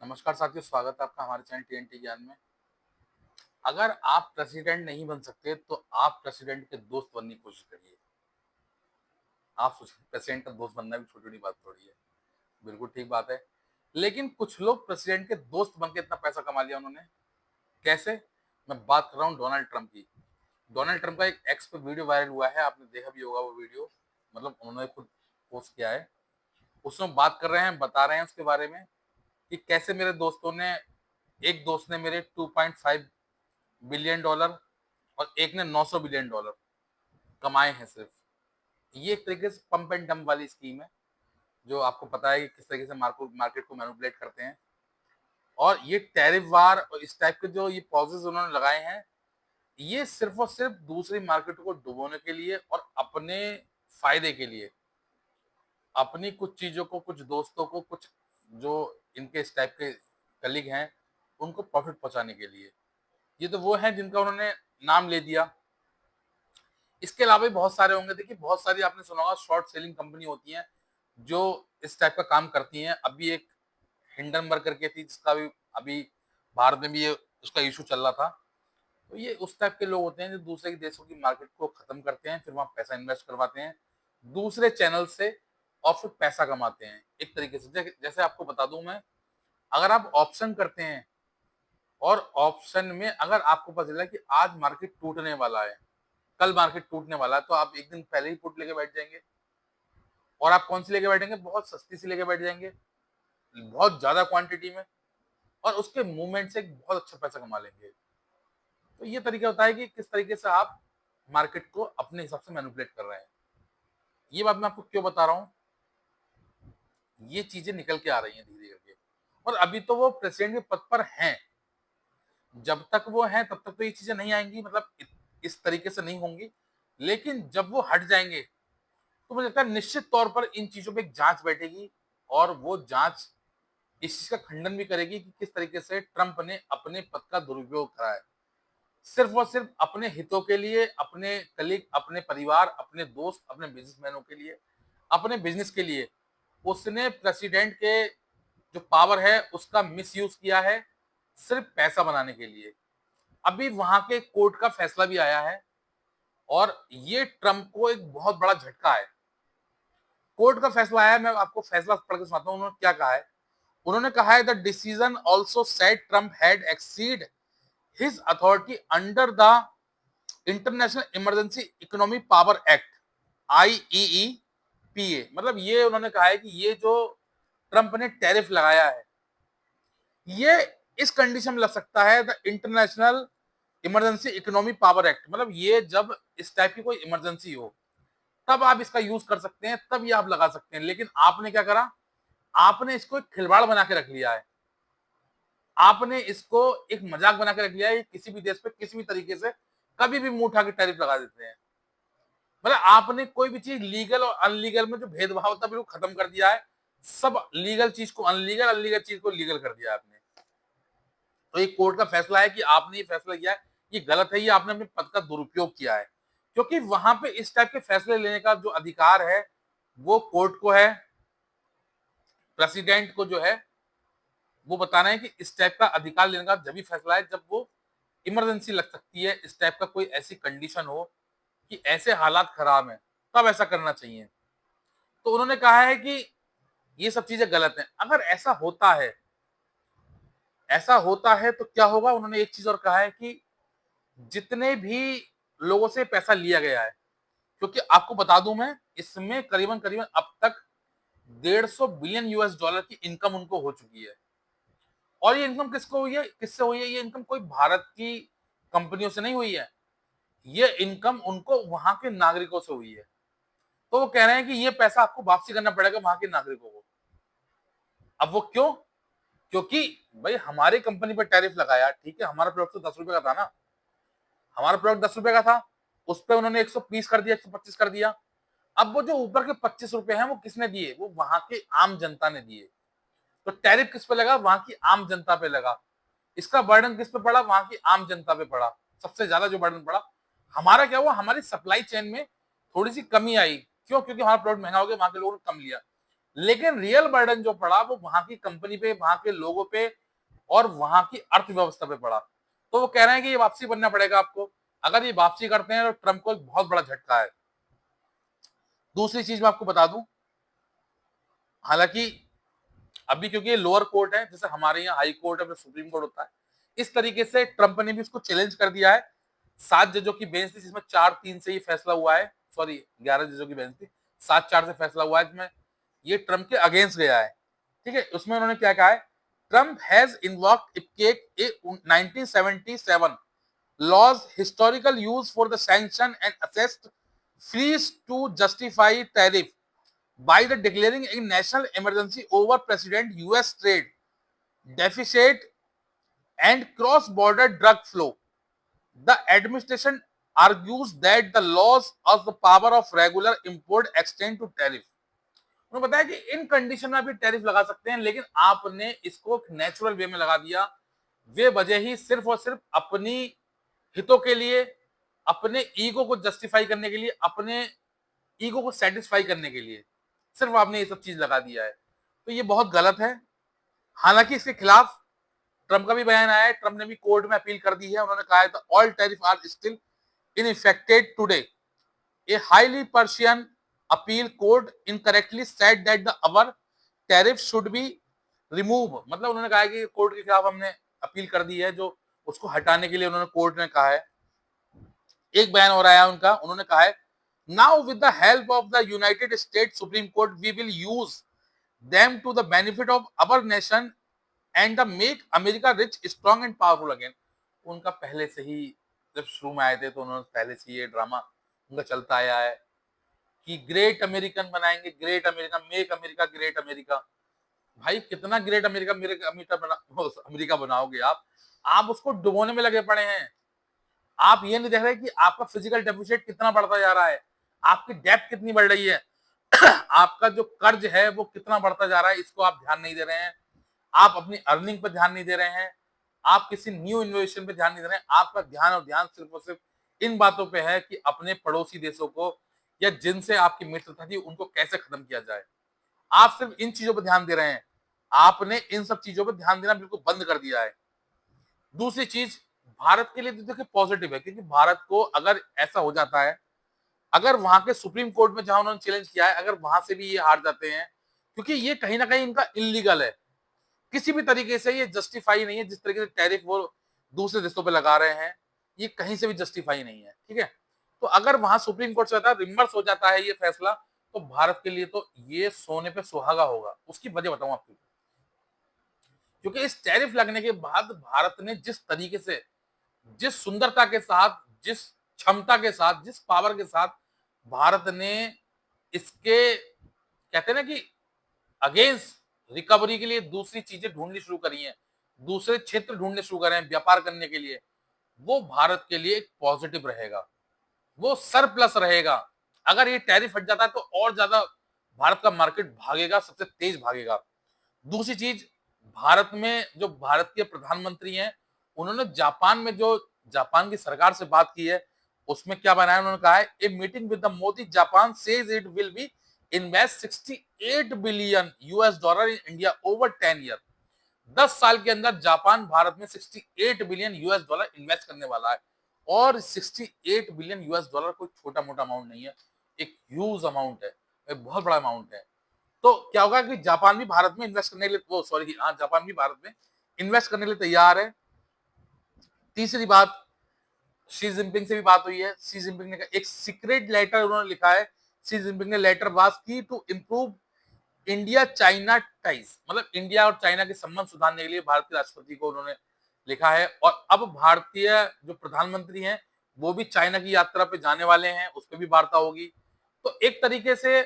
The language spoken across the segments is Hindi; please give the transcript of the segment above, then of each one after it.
नमस्कार साथियों, स्वागत है आपका हमारे चैनल टीएनटी ज्ञान में। अगर आप प्रेसिडेंट नहीं बन सकते तो आप प्रेसिडेंट के दोस्त बनने की कोशिश करिए। आप सोचिए, प्रेसिडेंट का दोस्त बनना भी छोटी बड़ी बात थोड़ी है। बिल्कुल ठीक बात है। लेकिन कुछ लोग प्रेसिडेंट के दोस्त बन के इतना पैसा कमा लिया उन्होंने। कैसे? मैं बात कर रहा हूँ डोनाल्ड ट्रंप की। डोनाल्ड ट्रंप का एक एक्स पे वीडियो वायरल हुआ है, आपने देखा भी होगा वो वीडियो। मतलब उन्होंने खुद पोस्ट किया है। उसमें बात कर रहे हैं, बता रहे हैं उसके बारे में कि कैसे मेरे दोस्तों ने, एक दोस्त ने मेरे 2.5 बिलियन डॉलर और एक ने 900 बिलियन डॉलर कमाए हैं सिर्फ। ये एक तरीके से पंप एंड डंप वाली स्कीम है, जो आपको पता है कि किस तरीके से मार्केट को मैनिपुलेट करते हैं। और ये टैरिफ वार और इस टाइप के जो ये पॉजेज उन्होंने लगाए हैं, ये सिर्फ और सिर्फ दूसरी मार्केट को डुबोने के लिए और अपने फायदे के लिए, अपनी कुछ चीजों को, कुछ दोस्तों को, कुछ जो इनके इस टाइप के कलीग हैं, उनको प्रॉफिट पहुंचाने के लिए। ये तो वो हैं जिनका उन्होंने नाम ले दिया। इसके अलावा भी बहुत सारे होंगे। देखिए, बहुत सारी आपने सुना होगा शॉर्ट सेलिंग कंपनी होती हैं जो इस टाइप का काम करती हैं। अभी एक हिंडनबर्ग करके थी, जिसका भी अभी भारत में भी ये उसका इशू चल रहा था। तो ये उस टाइप के लोग होते हैं जो दूसरे देशों की मार्केट को खत्म करते हैं, फिर वहां पैसा इन्वेस्ट करवाते हैं दूसरे चैनल से, और फिर पैसा कमाते हैं एक तरीके से। जैसे आपको बता दूं मैं, अगर आप ऑप्शन करते हैं और ऑप्शन में अगर आपको पता चला कि आज मार्केट टूटने वाला है, कल मार्केट टूटने वाला है, तो आप एक दिन पहले ही पुट लेके बैठ जाएंगे। और आप कौन सी लेके बैठेंगे? बहुत सस्ती सी लेके बैठ जाएंगे, बहुत ज्यादा क्वांटिटी में, और उसके मूवमेंट से बहुत अच्छा पैसा कमा लेंगे। तो ये तरीका होता है कि किस तरीके से आप मार्केट को अपने हिसाब से मैनिपुलेट कर रहे हैं। ये बात मैं आपको क्यों बता रहा हूँ? ये चीजें निकल के आ रही हैं धीरे करके। और अभी तो वो प्रेसिडेंट के पद पर हैं। जब तक वो हैं तब तक तो ये चीजें नहीं आएंगी, मतलब इस तरीके से नहीं होंगी। लेकिन जब वो हट जाएंगे तो मुझे लगता है निश्चित तौर पर इन चीजों पे एक जांच बैठेगी, और वो जांच इस चीज का खंडन भी करेगी कि किस तरीके से ट्रंप ने अपने पद का दुरुपयोग करा है, सिर्फ और सिर्फ अपने हितों के लिए, अपने कलीग, अपने परिवार, अपने दोस्त, अपने बिजनेसमैनों के लिए, अपने बिजनेस के लिए। उसने प्रेसिडेंट के जो पावर है उसका मिसयूज किया है, सिर्फ पैसा बनाने के लिए। अभी वहां के कोर्ट का फैसला भी आया है, और ये ट्रंप को एक बहुत बड़ा झटका है। कोर्ट का फैसला आया है, मैं आपको फैसला पढ़ के सुनाता हूं उन्होंने क्या कहा है। उन्होंने कहा है, the decision also said Trump had exceed his authority under the international emergency economic power act, IEEPA। मतलब ये उन्होंने कहा है कि ये जो ट्रंप ने टैरिफ लगाया है, ये इस कंडीशन में लग सकता है, the international emergency economic power act. मतलब ये जब इस टाइप की कोई इमरजेंसी हो तब आप इसका यूज कर सकते हैं, तब ये आप लगा सकते हैं। लेकिन आपने क्या करा? आपने इसको एक खिलवाड़ बना के रख लिया है। आपने इसको एक मजाक बना के रख लिया है। किसी भी देश पे किसी भी तरीके से कभी भी मुंह उठा के टैरिफ लगा देते हैं। मतलब आपने कोई भी चीज लीगल और अनलीगल में जो भेदभाव था बिल्कुल खत्म कर दिया है। सब लीगल चीज को अनलीगल, अनलीगल चीज को लीगल कर दिया आपने। तो एक कोर्ट का फैसला है कि आपने ये फैसला किया है, ये गलत है, ये आपने अपने पद का दुरुपयोग किया है। क्योंकि वहां पे इस टाइप के फैसले लेने का जो अधिकार है वो कोर्ट को है। प्रेसिडेंट को जो है वो बताना है कि इस टाइप का अधिकार लेने का जब भी फैसला है जब वो इमरजेंसी लग सकती है, इस टाइप का कोई ऐसी कंडीशन हो कि ऐसे हालात खराब हैं, तब ऐसा करना चाहिए। तो उन्होंने कहा है कि ये सब चीजें गलत हैं। अगर ऐसा होता है, ऐसा होता है तो क्या होगा? उन्होंने एक चीज और कहा है कि जितने भी लोगों से पैसा लिया गया है, क्योंकि आपको बता दूं मैं, इसमें करीबन करीबन अब तक 150 बिलियन यूएस डॉलर की इनकम उनको हो चुकी है। और ये इनकम किसको हुई है, किससे हुई है? ये इनकम कोई भारत की कंपनियों से नहीं हुई है, ये इनकम उनको वहां के नागरिकों से हुई है। तो वो कह रहे हैं कि ये पैसा आपको वापसी करना पड़ेगा वहां के नागरिकों को। अब वो क्यों? क्योंकि भाई हमारी कंपनी पर टैरिफ लगाया, ठीक है, हमारा प्रोडक्ट तो 10 रुपए का था ना, हमारा प्रोडक्ट 10 रुपए का था, उस पर उन्होंने 120 कर दिया, 125 कर दिया। अब वो जो ऊपर के 25 रुपए हैं वो किसने दिए? वो वहां के आम जनता ने दिए। तो टैरिफ किस पे लगा? वहां की आम जनता पे लगा। इसका बर्डन किस पे पड़ा? वहां की आम जनता पे पड़ा। सबसे ज्यादा जो बर्डन पड़ा, हमारा क्या हुआ? हमारी सप्लाई चेन में थोड़ी सी कमी आई। क्यों? क्योंकि हमारा प्रोडक्ट महंगा हो गया, वहां के लोगों ने कम लिया। लेकिन रियल बर्डन जो पड़ा वो वहां की कंपनी पे, वहां के लोगों पे और वहां की अर्थव्यवस्था पे पड़ा। तो वो कह रहे हैं कि ये वापसी बनना पड़ेगा आपको। अगर ये वापसी करते हैं तो ट्रंप को एक बहुत बड़ा झटका है। दूसरी चीज मैं आपको बता दूं, हालांकि अभी क्योंकि ये लोअर कोर्ट है, जैसे हमारे यहाँ हाई कोर्ट है, फिर सुप्रीम कोर्ट होता है, इस तरीके से ट्रंप ने भी इसको चैलेंज कर दिया है। 7 जजों की बेंच थी जिसमें 4-3 से ये फैसला हुआ है, सॉरी 11 जजों की बेंच थी, 7-4 से फैसला हुआ है जिसमें ये ट्रंप के अगेंस्ट गया है। ठीक है, उसमें उन्होंने क्या कहा है, Trump has invoked a 1977 laws historical use for the sanction and assessed fees to justify tariff by the declaring a national emergency over President US trade deficit and cross-border drug flow. The administration argues that the laws of the power of regular import extend to tariff. उन्होंने बताया कि इन कंडीशन में आप टैरिफ लगा सकते हैं, लेकिन आपने इसको नेचुरल वे में लगा दिया। वे वजह ही सिर्फ और सिर्फ अपनी हितों के लिए, अपने ईगो को जस्टिफाई करने के लिए, अपने ईगो को सेटिस्फाई करने के लिए सिर्फ आपने ये सब चीज लगा दिया है। तो ये बहुत गलत है। हालांकि इसके खिलाफ ट्रंप का भी बयान आया है, ट्रंप ने भी कोर्ट में अपील कर दी है। उन्होंने कहा है all tariff are still in effected today. A highly partisan appeal court incorrectly said that the our tariff should be remove. मतलब उन्होंने कहा है कि कोर्ट के खिलाफ हमने अपील कर दी है, जो उसको हटाने के लिए उन्होंने कोर्ट ने कहा है। एक बयान और आया उनका, उन्होंने कहा है now with the help of the United State Supreme Court we will use them to the benefit of our nation and the make America rich strong and powerful again. उनका पहले से ही, जब शुरू में आए थे तो उन्होंने पहले से ये ड्रामा उनका चलता आया है कि ग्रेट अमेरिकन बनाएंगे, great America, make America great America. भाई कितना ग्रेट अमेरिका, मेरे अमेरिका बनाओगे आप उसको डुबोने में लगे पड़े हैं। आप ये नहीं देख रहे कि आपका फिजिकल डेफिसिट कितना बढ़ता जा रहा है, आपकी डेप्थ कितनी बढ़ रही है, आपका जो कर्ज है वो कितना बढ़ता जा रहा है, इसको आप ध्यान नहीं दे रहे हैं। आप अपनी अर्निंग पर ध्यान नहीं दे रहे हैं, आप किसी न्यू इन्वेस्टमेंट पे ध्यान नहीं दे रहे हैं। आपका ध्यान और ध्यान सिर्फ और सिर्फ इन बातों पे है कि अपने पड़ोसी देशों को या जिनसे आपकी मित्रता थी उनको कैसे खत्म किया जाए। आप सिर्फ इन चीजों पर ध्यान दे रहे हैं। आपने इन सब चीजों पर ध्यान देना बिल्कुल बंद कर दिया है। दूसरी चीज, भारत के लिए तो देखिए पॉजिटिव है, क्योंकि भारत को अगर ऐसा हो जाता है, अगर वहां के सुप्रीम कोर्ट में जहां उन्होंने चैलेंज किया है, अगर वहां से भी ये हार जाते हैं, क्योंकि ये कहीं ना कहीं इनका इलीगल है, किसी भी तरीके से ये जस्टिफाई नहीं है। जिस तरीके से टैरिफ वो दूसरे देशों पे लगा रहे हैं, ये कहीं से भी जस्टिफाई नहीं है। ठीक है, तो अगर वहां सुप्रीम कोर्ट से होता है, रिवर्स हो जाता है ये फैसला, तो भारत के लिए तो ये सोने पे सुहागा होगा। उसकी वजह बताऊं आपको, क्योंकि इस टैरिफ लगने के बाद भारत ने जिस तरीके से, जिस सुंदरता के साथ, जिस क्षमता के साथ, जिस पावर के साथ भारत ने इसके, कहते हैं ना कि अगेंस्ट रिकवरी के लिए दूसरी चीजें ढूंढनी शुरू करी हैं, दूसरे क्षेत्र ढूंढने शुरू करे हैं व्यापार करने के लिए, वो भारत के लिए एक पॉजिटिव रहेगा, वो सरप्लस रहेगा। अगर ये टैरिफ हट जाता है तो और ज्यादा भारत का मार्केट भागेगा, सबसे तेज भागेगा। दूसरी चीज, भारत में जो भारत के प्रधानमंत्री हैं, उन्होंने जापान में जो जापान की सरकार से बात की है, उसमें क्या बनाया, उन्होंने कहा है a meeting with the Modi Japan says it will be invest 68 billion US dollar in India over 10 year. 10 साल के अंदर जापान भारत में 68 बिलियन यूएस डॉलर इन्वेस्ट करने वाला है। और 68 बिलियन यूएस डॉलर कोई छोटा मोटा अमाउंट नहीं है, एक ह्यूज अमाउंट है, एक बहुत बड़ा अमाउंट है। तो क्या होगा कि जापान भी भारत में इन्वेस्ट करने के लिए, वो सॉरी हाँ, जापान भी भारत में इन्वेस्ट करने के लिए तैयार है। तीसरी बात, शी जिनपिंग से भी बात हुई है। शी जिनपिंग ने एक सीक्रेट लेटर उन्होंने लिखा है, शी जिनपिंग ने लेटर पास की to improve India China ties, मतलब इंडिया और चाइना के संबंध सुधारने के लिए भारत के राष्ट्रपति को उन्होंने लिखा है। और अब भारतीय जो प्रधानमंत्री हैं वो भी चाइना की यात्रा पे जाने वाले हैं, उस पर भी वार्ता होगी। तो एक तरीके से,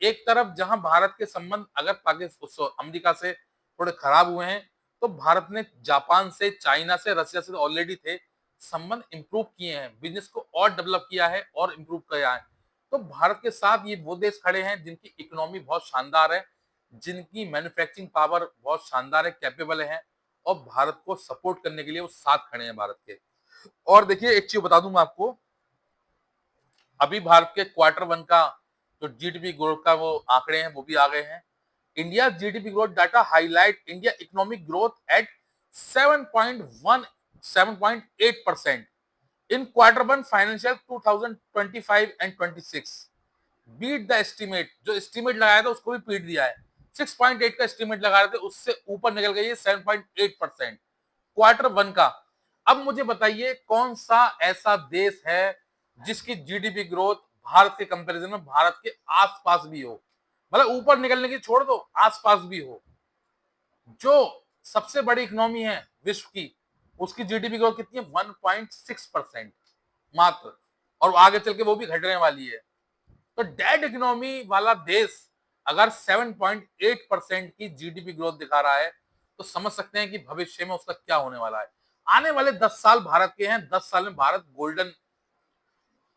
एक तरफ जहां भारत के संबंध अगर पाकिस्तान अमेरिका से थोड़े खराब हुए हैं, तो भारत ने जापान से, चाइना से, रशिया से ऑलरेडी थे, संबंध इंप्रूव किए हैं, बिजनेस को और डेवलप किया है और इंप्रूव किया है। तो भारत के साथ ये वो देश खड़े हैं जिनकी इकोनॉमी बहुत शानदार है, जिनकी मैन्युफैक्चरिंग पावर बहुत शानदार है, कैपेबल है, और भारत को सपोर्ट करने के लिए वो साथ खड़े हैं भारत के। और देखिए एक चीज बता दूं मैं आपको, अभी भारत के क्वार्टर 1 का जो जीडीपी ग्रोथ का वो आंकड़े हैं वो भी आ गए हैं। India GDP growth data highlight India economic growth at 7.8% in Q1 financial 2025 and 26 beat the estimate. जो एस्टीमेट लगाया था उसको भी पीट दिया है। 6.8 का एस्टीमेट लगा रहे थे, उससे ऊपर निकल गई है 7.8% Q1 का। अब मुझे बताइए कौन सा ऐसा देश है जिसकी जीडीपी ग्रोथ भारत के कंपैरिजन में भारत के आसपास भी हो, मतलब ऊपर निकलने की छोड़ दो, आसपास भी हो। जो सबसे बड़ी इकोनॉमी है विश्व की, उसकी जीडीपी ग्रोथ कितनी है? 1.6% मात्र, और आगे चल के वो भी घटने वाली है। तो डेड इकोनॉमी वाला देश अगर 7.8% की जीडीपी ग्रोथ दिखा रहा है तो समझ सकते हैं कि भविष्य में उसका क्या होने वाला है। आने वाले 10 साल भारत के हैं। 10 साल में भारत गोल्डन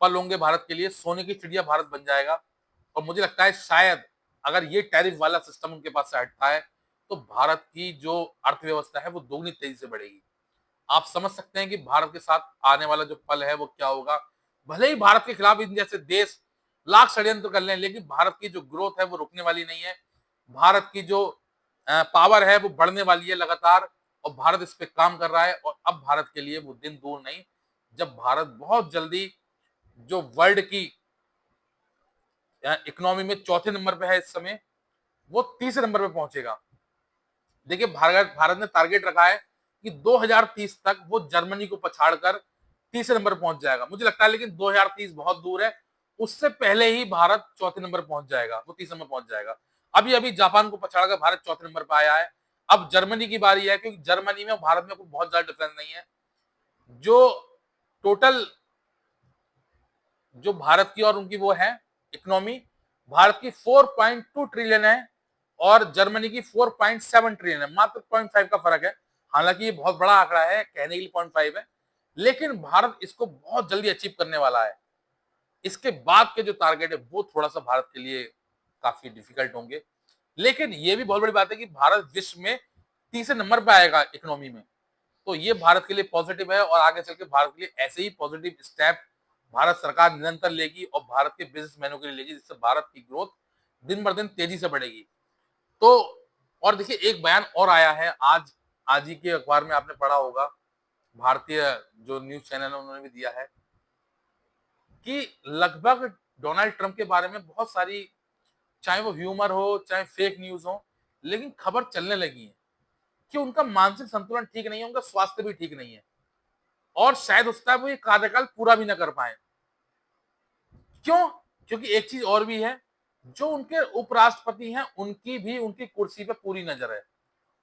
पल होंगे भारत के लिए, सोने की चिड़िया भारत बन जाएगा। और मुझे लगता है शायद अगर ये टैरिफ वाला सिस्टम उनके पास से हटता है तो भारत की जो अर्थव्यवस्था है वो दोगुनी तेजी से बढ़ेगी। आप समझ सकते हैं कि भारत के साथ आने वाला जो पल है वो क्या होगा। भले ही भारत के खिलाफ इन जैसे देश लाख षड्यंत्र कर लें, लेकिन भारत की जो ग्रोथ है वो रुकने वाली नहीं है। भारत की जो पावर है वो बढ़ने वाली है लगातार, और भारत इस पे काम कर रहा है। और अब भारत के लिए वो दिन दूर नहीं जब भारत बहुत जल्दी जो वर्ल्ड की इकोनॉमी में चौथे नंबर पे है इस समय, वो तीसरे नंबर पे पहुंचेगा। देखिए भारत भारत ने टारगेट रखा है कि 2030 तक वो जर्मनी को पछाड़कर तीसरे नंबर पहुंच जाएगा। मुझे लगता है लेकिन 2030 बहुत दूर है, उससे पहले ही भारत चौथे नंबर पहुंच जाएगा, वो तीसरे नंबर पहुंच जाएगा। अभी अभी जापान को पछाड़कर भारत चौथे नंबर पर आया है। अब जर्मनी की बारी है, क्योंकि जर्मनी में भारत में कोई बहुत ज्यादा डिफरेंस नहीं है। जो टोटल जो भारत की और उनकी वो है इकोनॉमी, भारत की 4.2 ट्रिलियन है और जर्मनी की 4.7 ट्रिलियन है, मात्र 0.5 का फर्क है। हालांकि ये बहुत बड़ा आंकड़ा है, कहने के लिए 0.5 है, लेकिन भारत इसको बहुत जल्दी अचीव करने वाला है। इसके बाद के जो टारगेट है वो थोड़ा सा भारत के लिए काफी डिफिकल्ट होंगे। लेकिन ये भी बहुत बड़ी बात है कि भारत विश्व में तीसरे नंबर पे आएगा इकोनॉमी में, तो ये भारत के लिए पॉजिटिव है। और आगे चल के भारत के लिए ऐसे ही पॉजिटिव स्टेप भारत सरकार निरंतर लेगी और भारत के बिजनेसमैनों के लिए लेगी, जिससे भारत की ग्रोथ दिन ब दिन तेजी से बढ़ेगी। तो और देखिए एक बयान और आया है आज ही के अखबार में, आपने पढ़ा होगा, भारतीय जो न्यूज चैनल है उन्होंने भी दिया है कि लगभग डोनाल्ड ट्रंप के बारे में बहुत सारी, चाहे वो ह्यूमर हो चाहे फेक न्यूज हो, लेकिन खबर चलने लगी है कि उनका मानसिक संतुलन ठीक नहीं है, उनका स्वास्थ्य भी ठीक नहीं है, और शायद उसका वो ये कार्यकाल पूरा भी ना कर पाए। क्यों? क्योंकि एक चीज और भी है, जो उनके उपराष्ट्रपति हैं उनकी भी उनकी कुर्सी पे पूरी नजर है।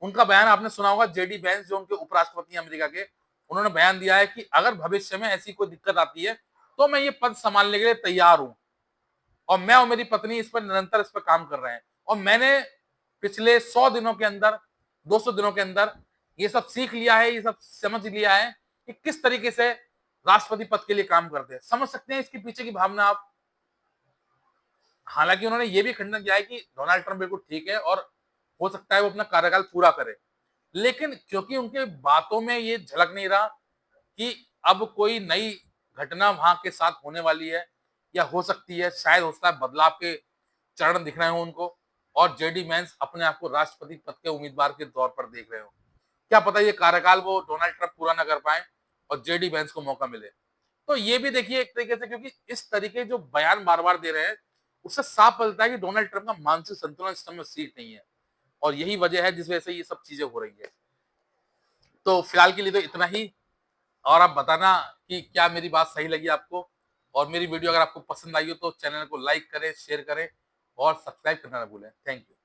उनका बयान आपने सुना होगा, जेडी वेंस जो उनके उपराष्ट्रपति हैं अमेरिका के, उन्होंने बयान दिया है कि अगर भविष्य में ऐसी कोई दिक्कत आती है तो मैं ये पद संभालने के लिए तैयार हूं, और मैं और मेरी पत्नी इस पर निरंतर इस पर काम कर रहे हैं, और मैंने पिछले 100 दिनों के अंदर, 200 दिनों के अंदर ये सब सीख लिया है, ये सब समझ लिया है कि किस तरीके से राष्ट्रपति पद के लिए काम करते हैं। समझ सकते हैं इसके पीछे की भावना आप। हालांकि उन्होंने ये भी खंडन किया है कि डोनाल्ड ट्रंप बिल्कुल ठीक है और हो सकता है वो अपना कार्यकाल पूरा करे, लेकिन क्योंकि उनके बातों में ये झलक नहीं रहा कि अब कोई नई घटना वहां के साथ होने वाली है, या हो सकती है, शायद हो सकता है बदलाव के चरण दिख रहे हो उनको, और जेडी वेंस अपने आप को राष्ट्रपति पद के उम्मीदवार के तौर पर देख रहे हो। क्या पता ये कार्यकाल वो डोनाल्ड ट्रंप पूरा ना कर पाए और जेडी वेंस को मौका मिले। तो ये भी देखिए एक तरीके से, क्योंकि इस तरीके जो बयान बार बार दे रहे हैं उससे साफ पता है कि डोनाल्ड ट्रंप का मानसिक संतुलन इस समय सीट नहीं है, और यही वजह है जिस वजह से ये सब चीजें हो रही है। तो फिलहाल के लिए तो इतना ही, और आप बताना कि क्या मेरी बात सही लगी आपको, और मेरी वीडियो अगर आपको पसंद आई हो तो चैनल को लाइक करें, शेयर करें और सब्सक्राइब करना ना भूलें। Thank you.